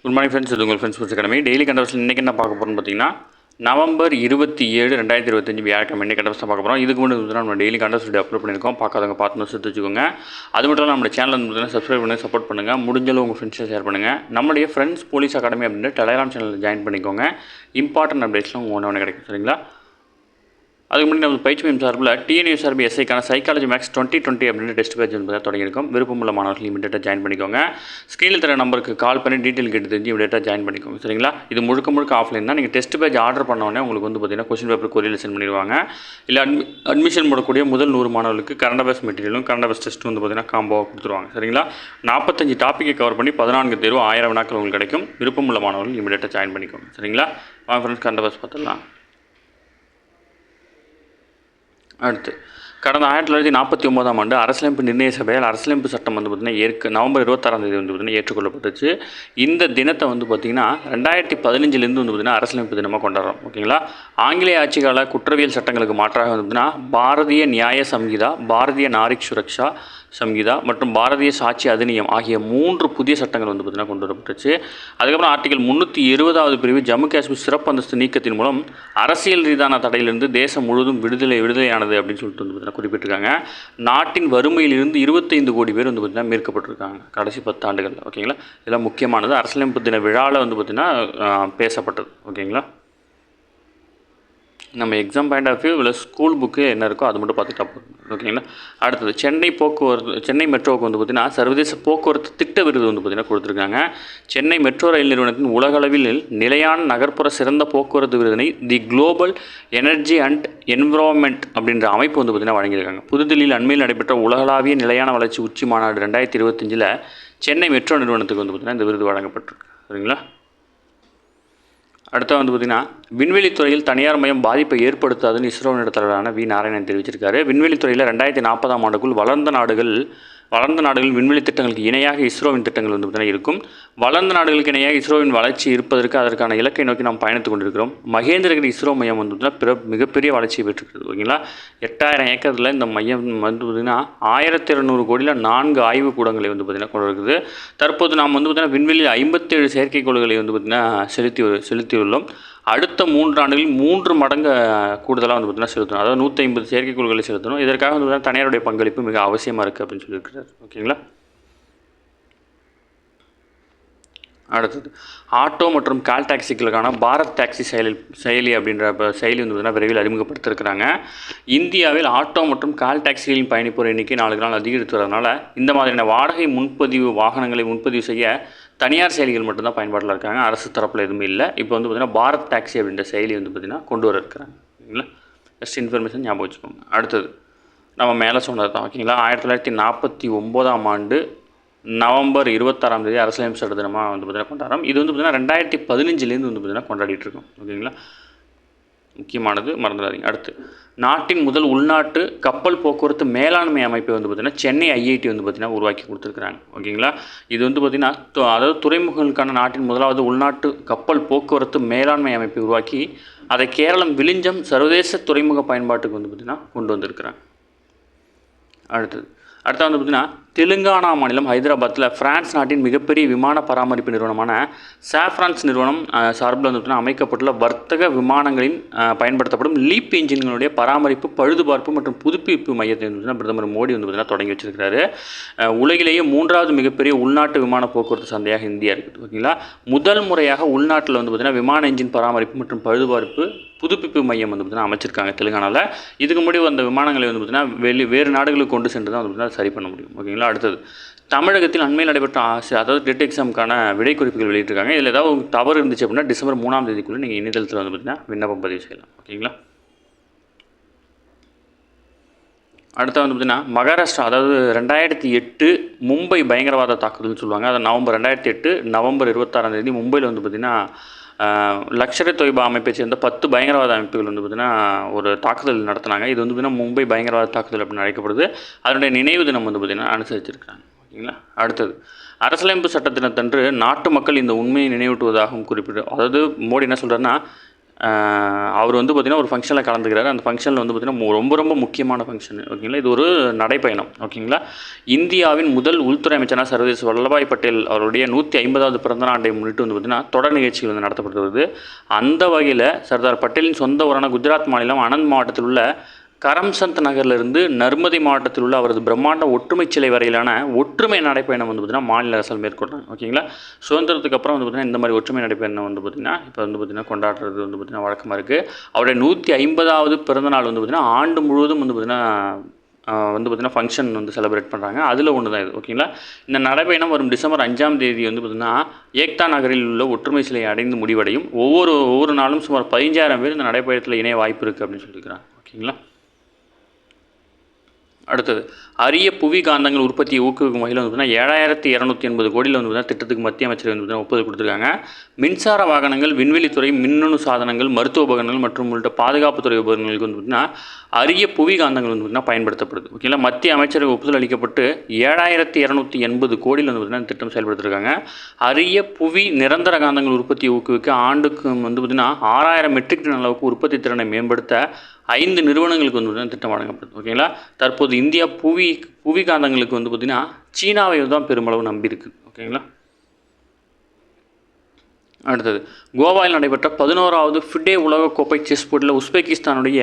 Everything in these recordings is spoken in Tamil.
குட் மார்னிங் ஃப்ரெண்ட்ஸ், இது உங்கள் ஃப்ரெண்ட்ஸ் ஸ்போர்ட்ஸ் அகாடமி. டெய்லி கண்டவர்ஸில் இன்றைக்கி என்ன பார்க்க போகிறோம்னு பார்த்தீங்கன்னா நவம்பர் 27, 2025 வியாழக்கிழமை இன்றைக்கி கண்டவர்ஸ் பார்க்க போகிறோம். இதுக்கு முன்னாடி நம்ம டெய்லி கண்டவர்ஸ் அப்லோட் பண்ணியிருக்கோம். பார்க்காதவங்க பார்த்து சேர்த்து வச்சுக்கோங்க. அது மட்டும் இல்லாமல் நம்ம சேனல் வந்து சப்ஸ்கிரைப் பண்ணி சப்போர்ட் பண்ணுங்கள். முடிஞ்சளவு உங்கள் ஃப்ரெண்ட்ஸை ஷேர் பண்ணுங்கள். நம்மளுடைய ஃப்ரெண்ட்ஸ் போலீஸ் அகாடமி அப்படின்ற டெலிகிராம் சேனலில் ஜாயின் பண்ணிக்கோங்க. இம்பார்ட்டன்ட் அப்டேட்ஸ்லாம் ஒன்று கிடைக்கும். சரிங்களா? அதுக்கு முன்னாடி நம்ம பயிற்சி மையம் சார்பில் டிஎன்யூஎஸ்ஆர்பி எஸ்ஐக்கான சைக்காலஜி மேக்ஸ் 2020 அப்படின்ற டெஸ்ட் பேஜ் வந்து தொடங்கியிருக்கோம். விருப்பமுள்ள மாணவர்கள் இமீடியட்டாக ஜாயின் பண்ணிக்கோங்க. ஸ்க்ரீனில் தர நம்பருக்கு கால் பண்ணி டீட்டெயில் கேட்டு தெரிஞ்சு இமீடியட்டாக ஜாயின் பண்ணிக்கோங்க. சரிங்களா? இது முழுக்க ஆஃப்லைன் தான். நீங்கள் டெஸ்ட் பேஜ் ஆர்டர் பண்ணோடனே உங்களுக்கு வந்து பார்த்தீங்கன்னா கொஸ்டின் பேப்பர் கொரியரில் சென்ட் பண்ணிடுவாங்க. இல்லை அட்மிஷன் போடக்கூடிய முதல் 100 மாணவர்களுக்கு கரண்ட் அஃபேர்ஸ் மெட்டீரியலும் கரண்ட் அஃபேர்ஸ் டெஸ்ட்டும் வந்து பார்த்தீங்கன்னா காம்போவாக கொடுத்துருவாங்க. சரிங்களா? 45 டாப்பிக்கை கவர் பண்ணி 14 தேர்வு 1000 வினாக்கள் உங்களுக்கு கிடைக்கும். விருப்பமுள்ள மாணவர்கள் இமீடியட்டாக ஜாயின் பண்ணிக்கோங்க. சரிங்களா? ஃப்ரெண்ட்ஸ், கரண்ட் அஃபேர்ஸ் பார்த்துடலாம். அடுத்து, கடந்த 1949ஆம் ஆண்டு அரசியலமைப்பு நிர்ணய சபையால் அரசியலமைப்பு சட்டம் வந்து பார்த்திங்கன்னா நவம்பர் 26ஆம் தேதி வந்து பார்த்திங்கன்னா ஏற்றுக்கொள்ளப்பட்டுச்சு. இந்த தினத்தை வந்து பார்த்திங்கன்னா 2015 வந்து பார்த்திங்கன்னா அரசியலமைப்பு தினமாக கொண்டாடுறோம். ஓகேங்களா? ஆங்கிலேய ஆட்சி கால குற்றவியல் சட்டங்களுக்கு மாற்றாக வந்து பார்த்திங்கன்னா பாரதிய நியாய சம்ஹிதா, பாரதிய நாரிக் சுரக்ஷா சம்ஹிதா மற்றும் பாரதிய சாட்சி அதிநியம் ஆகிய 3 புதிய சட்டங்கள் வந்து பார்த்திங்கன்னா கொண்டு வரப்பட்டுச்சு. அதுக்கப்புறம் ஆர்டிகல் 320வது பிரிவு ஜம்மு காஷ்மீர் சிறப்பு அந்தஸ்து நீக்கத்தின் மூலம் அரசியல் ரீதியான தடையிலிருந்து தேசம் முழுவதும் விடுதலையானது அப்படின்னு சொல்லிட்டு வந்து பார்த்திங்கன்னா குறிப்பிட்டிருக்காங்க. நாட்டின் வறுமையிலிருந்து 25 கோடி பேர் வந்து பார்த்திங்கன்னா மீட்கப்பட்டிருக்காங்க கடைசி 10 ஆண்டுகளில். ஓகேங்களா? இதெல்லாம் முக்கியமானது. அரசியலமைப்பு தின விழாவில் வந்து பார்த்திங்கன்னா பேசப்பட்டது. ஓகேங்களா? நம்ம எக்ஸாம் பாயிண்ட் ஆஃப் வியூ இல்லை ஸ்கூல் புக்கு என்ன இருக்கோ அது மட்டும் பார்த்துட்டா போதும். ஓகேங்களா? அடுத்தது, சென்னை மெட்ரோவுக்கு வந்து பார்த்திங்கன்னா சர்வதேச போக்குவரத்து திட்ட விருது வந்து பார்த்திங்கன்னா கொடுத்துருக்காங்க. சென்னை மெட்ரோ ரயில் நிறுவனத்தின் உலகளவில் நிலையான நகர்ப்புற சிறந்த போக்குவரத்து விருதினை தி குளோபல் எனர்ஜி அண்ட் என்விரான்மெண்ட் அப்படின்ற அமைப்பு வந்து பார்த்திங்கன்னா வழங்கியிருக்காங்க. புதுதில்லியில் அண்மையில் நடைபெற்ற உலகளாவிய நிலையான வளர்ச்சி உச்சி மாநாடு 2025 சென்னை மெட்ரோ நிறுவனத்துக்கு வந்து பார்த்திங்கன்னா இந்த விருது வழங்கப்பட்டிருக்கு. சரிங்களா? அடுத்த வந்து பார்த்திங்கன்னா விண்வெளித்துறையில் தனியார் மயம் பாதிப்பை ஏற்படுத்தாதுன்னு இஸ்ரோ தலைவரான வி நாராயணன் தெரிவிச்சிருக்காரு. விண்வெளித்துறையில் 2040ஆம் ஆண்டுக்குள் வளர்ந்த நாடுகள் விண்வெளி திட்டங்களுக்கு இணையாக இஸ்ரோவின் திட்டங்கள் வந்து பார்த்தீங்கன்னா இருக்கும். வளர்ந்த நாடுகளுக்கு இணையாக இஸ்ரோவின் வளர்ச்சி இருப்பதற்கு அதற்கான இலக்கை நோக்கி நாம் பயணித்துக் கொண்டிருக்கிறோம். மகேந்திரகிரி இஸ்ரோ மையம் வந்து பார்த்தீங்கன்னா மிகப்பெரிய வளர்ச்சியை பெற்றிருக்கிறது. ஓகேங்களா? 8000 ஏக்கரில் இந்த மையம் வந்து பார்த்திங்கன்னா 1200 கோடியில் 4 ஆய்வு கூடங்களை வந்து பார்த்திங்கன்னா கொண்டு இருக்குது. தற்போது நாம் வந்து பார்த்திங்கன்னா விண்வெளியில் 57 செயற்கைக்கோள்களை வந்து பார்த்திங்கன்னா செலுத்தியுள்ளோம். அடுத்த 3 ஆண்டுகளில் 3 மடங்கு கூடுதலாக வந்து பார்த்திங்கன்னா செலுத்தணும். அதாவது 150 செயற்கைக்கோள்களை செலுத்தணும். இதற்காக வந்து பார்த்திங்கன்னா தனியாருடைய பங்களிப்பு மிக அவசியமாக இருக்குது அப்படின்னு சொல்லியிருக்கிறார். ஓகேங்களா? அடுத்தது, ஆட்டோ மற்றும் கால் டாக்ஸிகளுக்கான பாரத் டாக்ஸி செயலி அப்படின்ற செயலி வந்து பார்த்திங்கன்னா விரைவில் அறிமுகப்படுத்திருக்கிறாங்க. இந்தியாவில் ஆட்டோ மற்றும் கால் டாக்ஸிகளின் பயணிப்போர் எண்ணிக்கை நாளுக்கு நாள் அதிகரித்து வரதுனால இந்த மாதிரியான வாடகை வாகனங்களை முன்பதிவு செய்ய தனியார் செயலிகள் மட்டும்தான் பயன்பாட்டில் இருக்காங்க. அரசு தரப்பில் எதுவுமே இல்லை. இப்போ வந்து பார்த்திங்கன்னா பாரத் டாக்ஸி அப்படின்ற செயலி வந்து பார்த்திங்கன்னா கொண்டு வர இருக்கிறாங்க. ஓகேங்களா? ஜஸ்ட் இன்ஃபர்மேஷன் ஞாபகம் வச்சுக்கோங்க. அடுத்தது, நம்ம மேலே சொன்னது தான். ஓகேங்களா? 1949ஆம் ஆண்டு நவம்பர் 26ஆம் தேதி அரசியலமைப்பு சட்ட தினமாக வந்து பார்த்திங்கன்னா கொண்டாடுறோம். இது வந்து பார்த்திங்கன்னா 2015 வந்து பார்த்திங்கன்னா கொண்டாடிட்டு இருக்கோம். ஓகேங்களா? முக்கியமானது, மறந்துடாதீங்க. அடுத்து, நாட்டின் முதல் உள்நாட்டு கப்பல் போக்குவரத்து மேலாண்மை அமைப்பை வந்து பார்த்திங்கன்னா சென்னை ஐஐடி வந்து பார்த்திங்கன்னா உருவாக்கி கொடுத்துருக்குறாங்க. ஓகேங்களா? இது வந்து பார்த்திங்கன்னா அதாவது துறைமுகங்களுக்கான நாட்டின் முதலாவது உள்நாட்டு கப்பல் போக்குவரத்து மேலாண்மை அமைப்பை உருவாக்கி அதை கேரளம் விழிஞ்சம் சர்வதேச துறைமுக பயன்பாட்டுக்கு வந்து பார்த்திங்கன்னா கொண்டு வந்திருக்கிறாங்க. அடுத்து வந்து பார்த்திங்கன்னா தெலுங்கானா மாநிலம் ஹைதராபாத்தில் பிரான்ஸ் நாட்டின் மிகப்பெரிய விமான பராமரிப்பு நிறுவனமான சாஃப்ரான்ஸ் நிறுவனம் சார்பில் வந்து பார்த்திங்கன்னா அமைக்கப்பட்டுள்ள வர்த்தக விமானங்களின் பயன்படுத்தப்படும் லீப் என்ஜின்களுடைய பராமரிப்பு, பழுதுபார்ப்பு மற்றும் புதுப்பிப்பு மையத்தை வந்து பிரதமர் மோடி வந்து பார்த்திங்கன்னா தொடங்கி வச்சிருக்கிறாரு. உலகிலேயே 3வது மிகப்பெரிய உள்நாட்டு விமான போக்குவரத்து சந்தையாக இந்தியா இருக்குது. ஓகேங்களா? முதல் முறையாக உள்நாட்டில் வந்து பார்த்திங்கன்னா விமான என்ஜின் பராமரிப்பு மற்றும் பழுதுபார்ப்பு புதுப்பிப்பு மையம் வந்து பார்த்திங்கன்னா அமைச்சிருக்காங்க தெலுங்கானாவில். இதுக்கு முன்னாடி அந்த விமானங்களை வந்து பார்த்திங்கன்னா வேறு நாடுகளுக்கு கொண்டு சென்று தான் வந்து பார்த்திங்கன்னா சரி பண்ண முடியும். ஓகேங்களா? அடுத்தது, தமிழகத்தில் அண்மையில் நடைபெற்ற அதாவது டெட் எக்ஸாமுக்கான விடை குறிப்புகள் வெளியிட்டிருக்காங்க. இதில் ஏதாவது தவறு இருந்துச்சு அப்படின்னா டிசம்பர் 3ஆம் தேதிக்குள்ளே நீங்கள் இணையதளத்தில் வந்து பார்த்திங்கன்னா விண்ணப்பம் பதிவு செய்யலாம். ஓகேங்களா? அடுத்து வந்து பார்த்திங்கன்னா மகாராஷ்டிரா, அதாவது 2008 மும்பை பயங்கரவாத தாக்குதல்னு சொல்லுவாங்க. அது நவம்பர் 26ஆம் தேதி மும்பையில் வந்து பார்த்திங்கன்னா லஷ்கர்-இ தொய்பா அமைப்பை சேர்ந்த 10 பயங்கரவாத அமைப்புகள் வந்து பார்த்திங்கன்னா ஒரு தாக்குதல் நடத்தினாங்க. இது வந்து பார்த்திங்கன்னா மும்பை பயங்கரவாத தாக்குதல் அப்படின்னு அழைக்கப்படுது. அதனுடைய நினைவு தினம் வந்து பார்த்திங்கன்னா அனுசரிச்சிருக்காங்க. ஓகேங்களா? அடுத்தது, அரசியலமைப்பு சட்ட தினத்தன்று நாட்டு மக்கள் இந்த உண்மையை நினைவூட்டுவதாகவும் குறிப்பிட்டு, அதாவது மோடி என்ன சொல்கிறாருன்னா அவர் வந்து பார்த்திங்கன்னா ஒரு ஃபங்க்ஷனில் கலந்துக்கிறாரு. அந்த ஃபங்க்ஷனில் வந்து பார்த்திங்கன்னா ரொம்ப ரொம்ப முக்கியமான ஃபங்க்ஷன், ஓகேங்களா. இது ஒரு நடைப்பயணம், ஓகேங்களா. இந்தியாவின் முதல் உள்துறை அமைச்சரான சர்வதேச வல்லபாய் பட்டேல் அவருடைய 150வது பிறந்த ஆண்டை முன்னிட்டு வந்து பார்த்திங்கன்னா தொடர் நிகழ்ச்சிகள் வந்து நடத்தப்பட்டு வருது. அந்த வகையில் சர்தார் பட்டேலின் சொந்த ஊரான குஜராத் மாநிலம் அனந்த் மாவட்டத்தில் உள்ள கரம்சந்த் நகரிலிருந்து நர்மதை மாவட்டத்தில் உள்ள அவரது பிரம்மாண்ட ஒற்றுமை சிலை வரையிலான ஒற்றுமை நடைப்பயணம் வந்து பார்த்திங்கன்னா மாநில அரசால் மேற்கொள்கிறாங்க, ஓகேங்களா. சுதந்திரத்துக்கு அப்புறம் வந்து பார்த்திங்கன்னா இந்த மாதிரி ஒற்றுமை நடைப்பயணம் வந்து பார்த்திங்கன்னா இப்போ வந்து பார்த்திங்கன்னா கொண்டாடுறது வந்து பார்த்திங்கன்னா வழக்கமாக இருக்குது. அவருடைய 150வது பிறந்தநாள் வந்து பார்த்திங்கன்னா ஆண்டு முழுவதும் வந்து பார்த்திங்கன்னா ஃபங்க்ஷன் வந்து செலிப்ரேட் பண்ணுறாங்க. அதில் ஒன்று தான் இது, ஓகேங்களா. இந்த நடைப்பயணம் வரும் டிசம்பர் 5ஆம் தேதி வந்து பார்த்திங்கன்னா ஏக்தா நகரில் உள்ள ஒற்றுமை சிலையை அடைந்து முடிவடையும். ஒவ்வொரு நாளும் சுமார் 15,000 பேர் இந்த நடைப்பயணத்தில் இணைய வாய்ப்பு இருக்குது அப்படின்னு சொல்லியிருக்கிறாங்க, ஓகேங்களா. அடுத்தது அரிய புவி காந்தங்கள் உற்பத்தியை ஊக்குவிக்கும் வகையில் வந்து பார்த்தீங்கன்னா 7,280 கோடியில் வந்து பார்த்தீங்கன்னா திட்டத்துக்கு மத்திய அமைச்சர் வந்து பார்த்தீங்கன்னா ஒப்புதல் கொடுத்துருக்காங்க. மின்சார வாகனங்கள், விண்வெளித்துறை, மின்னணு சாதனங்கள், மருத்துவ உபகரணங்கள் மற்றும் உள்ளிட்ட பாதுகாப்புத்துறை உபகரணங்களுக்கு வந்து பார்த்தீங்கன்னா அரிய புவி காந்தங்கள் வந்து பார்த்தீங்கன்னா பயன்படுத்தப்படுது, ஓகேங்களா. மத்திய அமைச்சருக்கு ஒப்புதல் அளிக்கப்பட்டு 7,280 கோடியில் வந்து பார்த்தீங்கன்னா திட்டம் செயல்படுத்திருக்காங்க. அரிய புவி நிரந்தர காந்தங்கள் உற்பத்தியை ஊக்குவிக்க ஆண்டுக்கு வந்து பார்த்திங்கன்னா 6,000 மெட்ரிக் டன் அளவுக்கு உற்பத்தி திறனை மேம்படுத்த 5 நிறுவனங்களுக்கு வந்து திட்டம் வழங்கப்படுது, ஓகேங்களா. தற்போது இந்தியா புவி காந்தங்களுக்கு வந்து பார்த்திங்கன்னா சீனாவை தான் பெருமளவு நம்பியிருக்கு, ஓகேங்களா. அடுத்தது கோவாவில் நடைபெற்ற 11வது ஃபிடே உலகக்கோப்பை செஸ் போட்டியில் உஸ்பெகிஸ்தானுடைய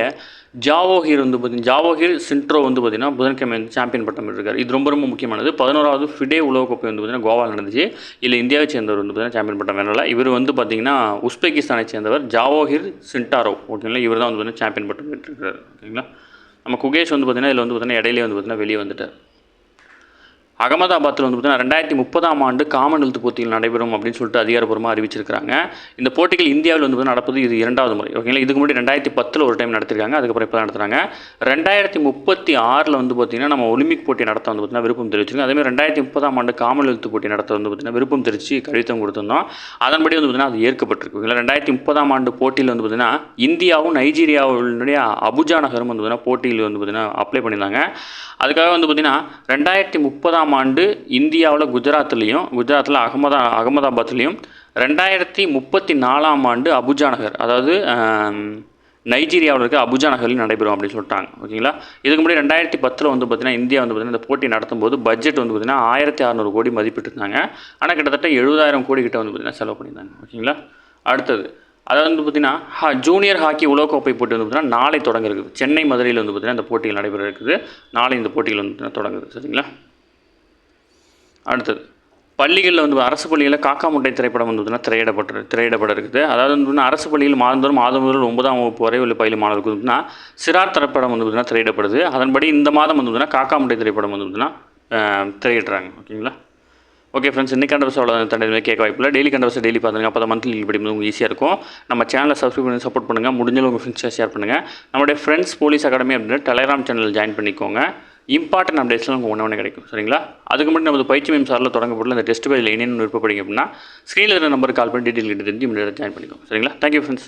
ஜாவோஹிர் சின்ட்ரோ வந்து பார்த்திங்கன்னா புதன்கிழமை வந்து சாம்பியன் பட்டம் பெற்றிருக்காரு. இது ரொம்ப ரொம்ப முக்கியமானது. 11வது ஃபிடே உலகக்கோப்பை வந்து பார்த்திங்கன்னா கோவாவில் நடந்துச்சு. இல்லை இந்தியாவை சேர்ந்தவர் வந்து பார்த்திங்கன்னா சாம்பியன் பட்டம் வேணால. இவர் வந்து பார்த்திங்கன்னா உஸ்பெகிஸ்தானை சேர்ந்தவர் ஜாவோஹிர் சின்டாரோ, ஓகேங்களா. இவர் தான் வந்து பார்த்திங்கன்னா சாம்பியன் பட்டம் பெற்றிருக்காரு, ஓகேங்களா. நம்ம குகேஷ் வந்து பார்த்திங்கன்னா இதில் வந்து பார்த்திங்கன்னா இடையிலே வந்து பார்த்திங்கன்னா வெளியே வந்துட்டார். அகமதாபாத்தில் வந்து பார்த்திங்கன்னா 2030ஆம் ஆண்டு காமன்வெல்த் போட்டிகள் நடைபெறும் அப்படின்னு சொல்லிட்டு அதிகாரப்பூர்வமாக அறிவிச்சிருக்காங்க. இந்த போட்டிகள் இந்தியாவில் வந்து நடப்பது இது 2வது முறை, ஓகேங்களா. இதுக்கு முன்னாடி 2010 ஒரு டைம் நடத்திருக்காங்க. அதுக்கப்புறம் இப்போ தான் நடத்துகிறாங்க. 2036 வந்து பார்த்திங்கன்னா நம்ம ஒலிம்பிக் போட்டி நடத்த வந்து பார்த்திங்கன்னா விருப்பம் தெரிவிச்சிருக்கோம். அதேமாதிரி 2030ஆம் ஆண்டு காமன்வெல்த் போட்டி நடத்த வந்து பார்த்திங்கன்னா விருப்பம் தெரிவித்து கடிதம் கொடுத்துருந்தோம். அதன்படி வந்து பார்த்திங்கன்னா அது ஏற்கப்பட்டிருக்கு, ஓகேங்களா. 2030ஆம் ஆண்டு போட்டியில் வந்து பார்த்திங்கன்னா இந்தியாவும் நைஜீரியாவுடைய அபுஜா நகரும் வந்து பார்த்திங்கன்னா போட்டியில் வந்து பார்த்திங்கன்னா அப்ளை பண்ணியிருந்தாங்க. அதுக்காக வந்து பார்த்திங்கன்னா 2030ஆம் ஆண்டு இந்தியாவில் குஜராத்தில் அகமதாபாத்லேயும் 2034ஆம் ஆண்டு அபுஜா நகர், அதாவது நைஜீரியாவில் இருக்க அபுஜா நகரில் நடைபெறும் அப்படின்னு சொல்லிட்டாங்க, ஓகேங்களா. இதுக்கு முன்னாடி 2010 வந்து பார்த்திங்கன்னா இந்தியா வந்து பார்த்திங்கன்னா இந்த போட்டி நடத்தும் போது பட்ஜெட் வந்து பார்த்திங்கன்னா 1,600 கோடி மதிப்பிட்டிருந்தாங்க. ஆனால் கிட்டத்தட்ட 70,000 கோடி கிட்ட வந்து பார்த்திங்கன்னா செலவு பண்ணியிருந்தாங்க, ஓகேங்களா. அடுத்தது அதாவது வந்து பார்த்திங்கன்னா ஜூனியர் ஹாக்கி உலகக்கோப்பை போட்டி வந்து பார்த்திங்கன்னா நாளை தொடங்க இருக்குது. சென்னை, மதுரையில் வந்து பார்த்திங்கன்னா இந்த போட்டிகள் நடைபெற இருக்குது. நாளை இந்த போட்டிகள் வந்து பார்த்திங்கன்னா தொடங்குது, சரிங்களா. அடுத்தது பள்ளிகளில் வந்து அரசு பள்ளிகளில் காக்கா முட்டை திரைப்படம் வந்து பார்த்திங்கன்னா திரையிடப்பட இருக்குது. அதாவது வந்து அரசு பள்ளியில் மாதம் முதல் 9ஆம் வகுப்பு வரை உள்ள பயிலும் மாணவர்களுக்கு வந்து சிறார் திரைப்படம் வந்து பார்த்திங்கன்னா திரையிடப்படுது. அதன்படி இந்த மாதம் வந்து பார்த்திங்கன்னா காக்கா முட்டை திரைப்படம் வந்து பார்த்திங்கன்னா திரையிடுறாங்க, ஓகேங்களா. ஓகே ஃப்ரெண்ட்ஸ், இன்றைக்கி கண்டவர்ஸோட தண்டனை கேட்க வாய்ப்பில்லை. டெய்லி கண்டவர்ஸ் டெய்லி பார்த்துங்க. அப்போ தான் மந்த்லி படிக்கும்போது உங்களுக்கு ஈஸியாக இருக்கும். நம்ம சேனலை சப்ஸ்கிரைப் பண்ணி சப்போர்ட் பண்ணுங்கள். முடிஞ்சளவு உங்கள் ஃப்ரெண்ட்ஸை ஷேர் பண்ணுங்கள். நம்மளுடைய ஃப்ரெண்ட்ஸ் போலீஸ் அகாடமி அப்படின்ற டெலிகிராம் சேனல் ஜாயின் பண்ணிக்கோங்க. இம்பார்ட்டன்ட் அப்டேட்ஸ்லாம் உங்களுக்கு ஒன்று கிடைக்கும், சரிங்களா. அதுக்கு மட்டும் நமது பயிற்சி மேம் சாரில் தொடங்கப்பட்டுள்ள இந்த டெஸ்ட் பேஜில் என்னென்னு விருப்பப்படுங்க அப்படின்னா ஸ்க்ரீனில் இருக்கிற நம்பருக்கு கால் பண்ணி டீட்டெயில் கிட்ட தெரிஞ்சு இமீடியட்டாக ஜாயின் பண்ணிக்கோங்க, சரிங்களா. Thank you friends.